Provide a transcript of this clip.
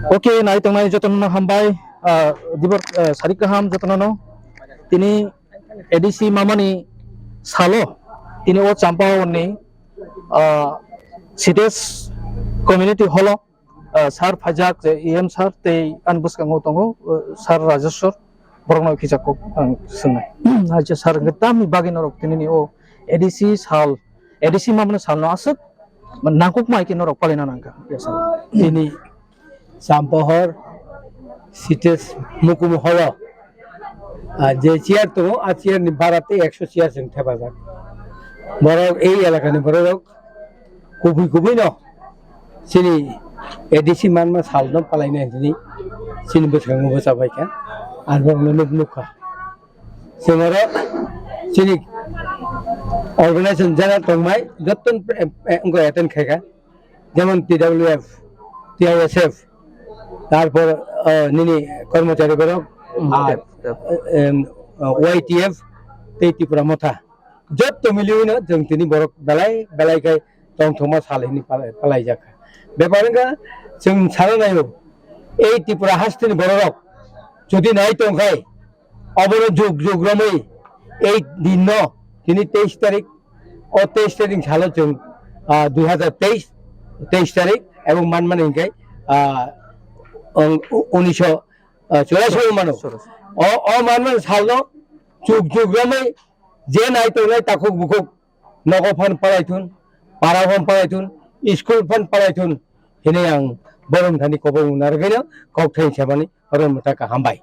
Oke, na itong may jotono no hambay, dibor sarikaham jotono no. Tini edisi mamani salo. Tini o champao ni sides community holo sar phajak em sar te anbus kango tongo sar rajaswar borno kijako sungai. Aja sar ngetam bagin orok tini ni o edisi sal edisi mamani sal no asuk nangkuk mai kinorok palina nangka. Ini Sampohor sites mukum holo je chair তো আর chair নি ভাড়াতে 100 chair song থেবা যাক বড় এই এলাকা নি বড় কুবি ন সিনি এডিসি মানমা সালদম পালাইনা সিনি সিনি বসাং বসাবাইকা আর বড় নুকা সেমরা সিনি অর্গানাইজেশন যারা তংমাই যতন অঙ্গ এটেন খাইকা যেমন TWF TISF তারপর নিনি কর্মচারী বড় আর YTF ত্রিপুরা মথা যত মিলিউনা जों তিনি বড় বেলাইকাই তংথমা সালেনি পালাই যাকা ব্যাপারঙ্গা जों সারা নাইও এই ত্রিপুরা হাসতিনি বড় রক যদি নাই তংখাই অবর যুগরমই এই দিন তিনি 23 তারিখ ও 23 তারিখ সালে जों 2023 তারিখ এবং মানমানিকাই 1984 মানো ও মানমান সালনো যুগরমই যে নাই তংলাই তাকুক বুকুক নগফান পালাইथुन পারাফান পালাইथुन স্কুল ফান পালাইथुन হিনে আং বরং থানি কবং নারগেनो ককথাই সাবানি হরম টাকা হামবাই